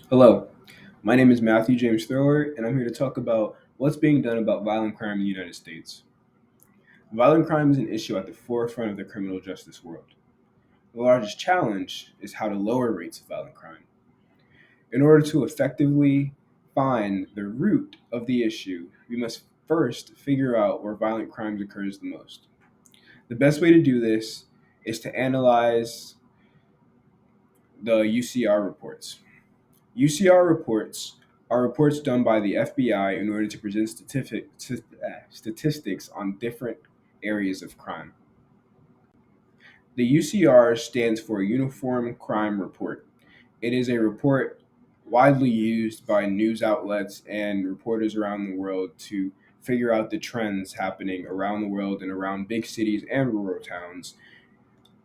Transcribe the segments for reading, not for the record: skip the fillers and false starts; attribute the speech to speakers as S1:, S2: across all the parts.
S1: Hello, my name is Matthew James Thrower, and I'm here to talk about what's being done about violent crime in the United States. Violent crime is an issue at the forefront of the criminal justice world. The largest challenge is how to lower rates of violent crime. In order to effectively find the root of the issue, we must first figure out where violent crimes occurs the most. The best way to do this is to analyze the UCR reports. UCR reports are reports done by the FBI in order to present statistics on different areas of crime. The UCR stands for Uniform Crime Report. It is a report widely used by news outlets and reporters around the world to figure out the trends happening around the world and around big cities and rural towns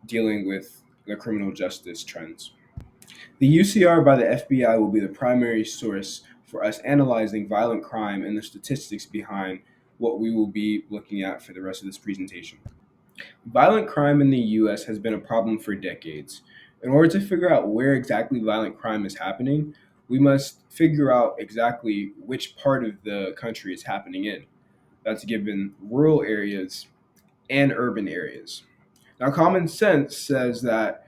S1: dealing with the criminal justice trends. The UCR by the FBI will be the primary source for us analyzing violent crime and the statistics behind what we will be looking at for the rest of this presentation. Violent crime in the US has been a problem for decades. In order to figure out where exactly violent crime is happening, we must figure out exactly which part of the country it's happening in. That's given rural areas and urban areas. Now, common sense says that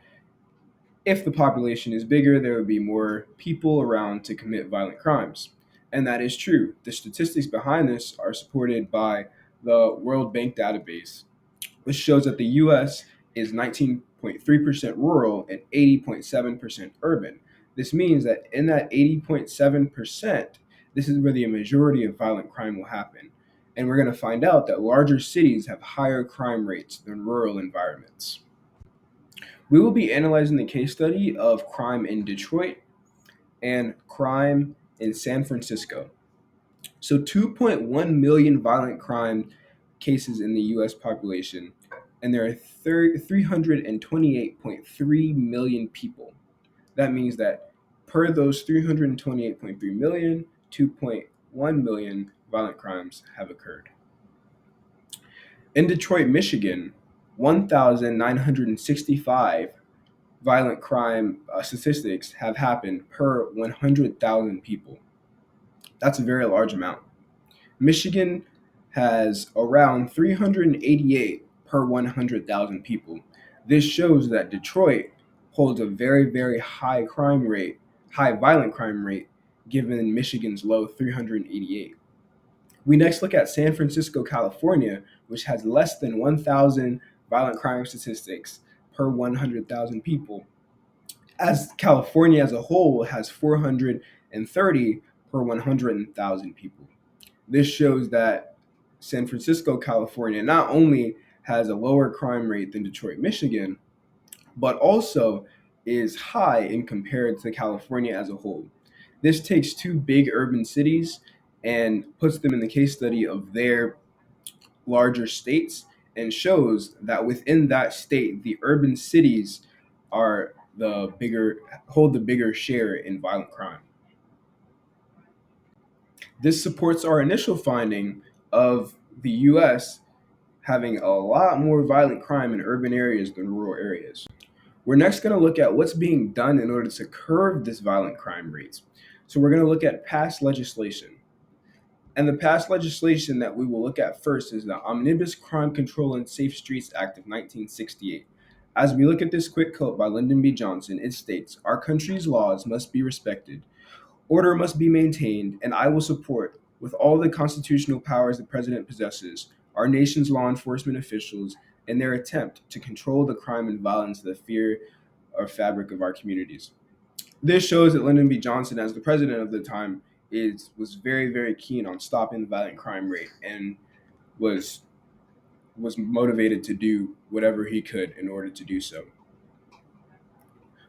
S1: if the population is bigger, there would be more people around to commit violent crimes. And that is true. The statistics behind this are supported by the World Bank database, which shows that the US is 19.3% rural and 80.7% urban. This means that in that 80.7%, this is where the majority of violent crime will happen. And we're going to find out that larger cities have higher crime rates than rural environments. We will be analyzing the case study of crime in Detroit and crime in San Francisco. So, 2.1 million violent crime cases in the US population, and there are 328.3 million people. That means that per those 328.3 million, 2.1 million violent crimes have occurred. In Detroit, Michigan, 1,965 violent crime statistics have happened per 100,000 people. That's a very large amount. Michigan has around 388 per 100,000 people. This shows that Detroit holds a very, very high crime rate, high violent crime rate, given Michigan's low 388. We next look at San Francisco, California, which has less than 1,000 violent crime statistics per 100,000 people, as California as a whole has 430 per 100,000 people. This shows that San Francisco, California not only has a lower crime rate than Detroit, Michigan, but also is high in compared to California as a whole. This takes two big urban cities and puts them in the case study of their larger states and shows that within that state, the urban cities are the bigger hold the bigger share in violent crime. This supports our initial finding of the US having a lot more violent crime in urban areas than rural areas. We're next going to look at what's being done in order to curb this violent crime rates. So we're going to look at past legislation. And the past legislation that we will look at first is the Omnibus Crime Control and Safe Streets Act of 1968. As we look at this quick quote by Lyndon B. Johnson, it states, "Our country's laws must be respected, order must be maintained, and I will support, with all the constitutional powers the President possesses, our nation's law enforcement officials in their attempt to control the crime and violence that fear our fabric of our communities." This shows that Lyndon B. Johnson, as the president of the time, was very, very keen on stopping the violent crime rate and was was motivated to do whatever he could in order to do so.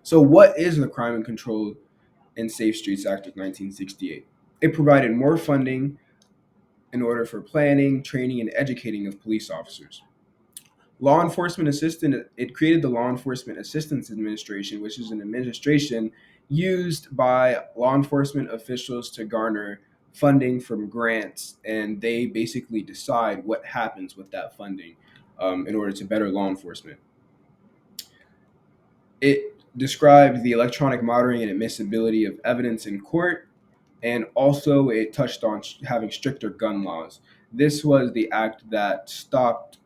S1: So, what is the Crime and Control and Safe Streets Act of 1968? It provided more funding in order for planning, training, and educating of police officers. Law enforcement assistant, it created the Law Enforcement Assistance Administration, which is an administration used by law enforcement officials to garner funding from grants, and they basically decide what happens with that funding in order to better law enforcement. It described the electronic monitoring and admissibility of evidence in court, and also it touched on having stricter gun laws. This was the act that stopped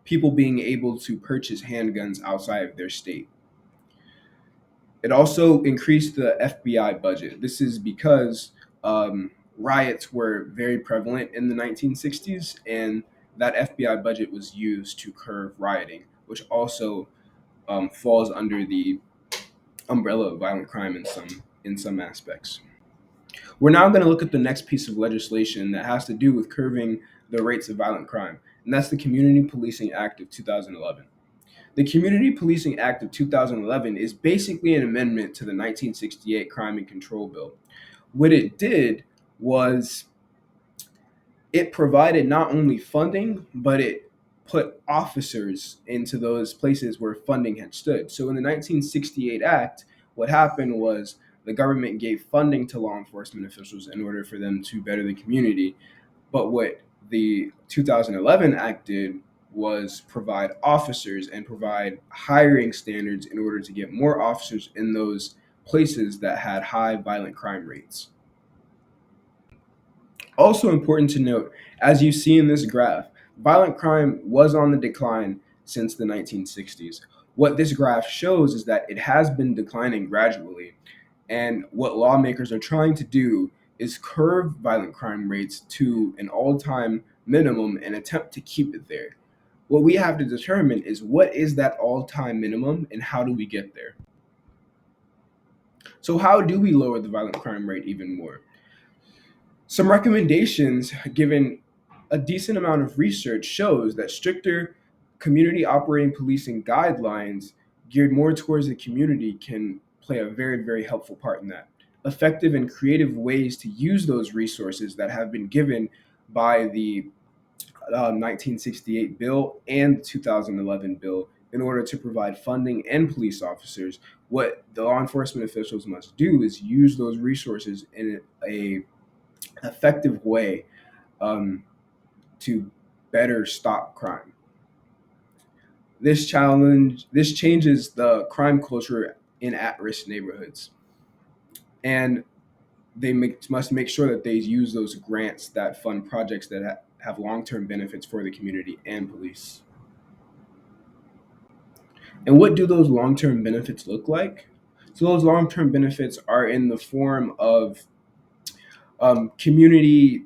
S1: people being able to purchase handguns outside of their state. It also increased the FBI budget. This is because riots were very prevalent in the 1960s, and that FBI budget was used to curb rioting, which also falls under the umbrella of violent crime in some aspects. We're now going to look at the next piece of legislation that has to do with curbing the rates of violent crime, and that's the Community Policing Act of 2011. The Community Policing Act of 2011 is basically an amendment to the 1968 Crime and Control Bill. What it did was it provided not only funding, but it put officers into those places where funding had stood. So in the 1968 Act, what happened was the government gave funding to law enforcement officials in order for them to better the community. But what the 2011 Act did was provide officers and provide hiring standards in order to get more officers in those places that had high violent crime rates. Also important to note, as you see in this graph, violent crime was on the decline since the 1960s. What this graph shows is that it has been declining gradually, and what lawmakers are trying to do is curb violent crime rates to an all-time minimum and attempt to keep it there. What we have to determine is what is that all-time minimum and how do we get there? So how do we lower the violent crime rate even more? Some recommendations, given a decent amount of research, shows that stricter community operating policing guidelines geared more towards the community can play a very, very helpful part in that. Effective and creative ways to use those resources that have been given by the 1968 bill and the 2011 bill in order to provide funding and police officers. What the law enforcement officials must do is use those resources in a effective way um, to better stop crime. This changes the crime culture in at-risk neighborhoods, and must make sure that they use those grants that fund projects that have long-term benefits for the community and police. And what do those long-term benefits look like? So those long-term benefits are in the form of community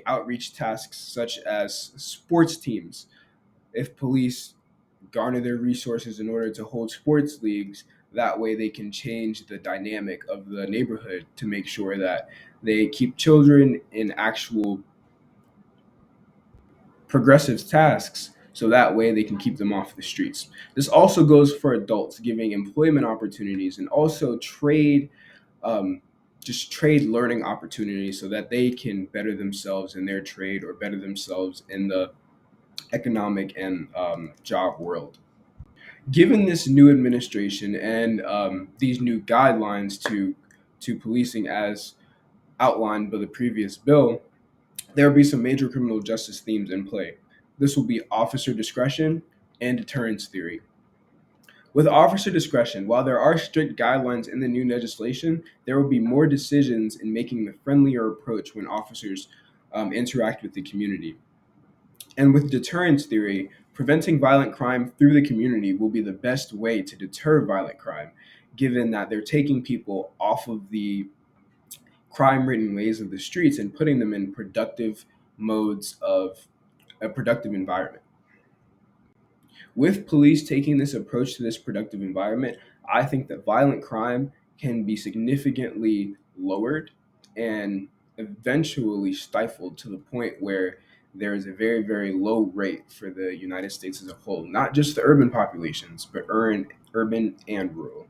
S1: outreach tasks such as sports teams. If police garner their resources in order to hold sports leagues, that way they can change the dynamic of the neighborhood to make sure that they keep children in actual progressive tasks so that way they can keep them off the streets. This also goes for adults, giving employment opportunities and also um, trade learning opportunities so that they can better themselves in their trade or better themselves in the economic and job world. Given this new administration and these new guidelines to policing as outlined by the previous bill, there will be some major criminal justice themes in play. This will be officer discretion and deterrence theory. With officer discretion, while there are strict guidelines in the new legislation, there will be more decisions in making the friendlier approach when officers interact with the community. And with deterrence theory, preventing violent crime through the community will be the best way to deter violent crime, given that they're taking people off of the crime ridden ways of the streets and putting them in productive modes of a productive environment. With police taking this approach to this productive environment, I think that violent crime can be significantly lowered and eventually stifled to the point where there is a very, very low rate for the United States as a whole, not just the urban populations, but urban and rural.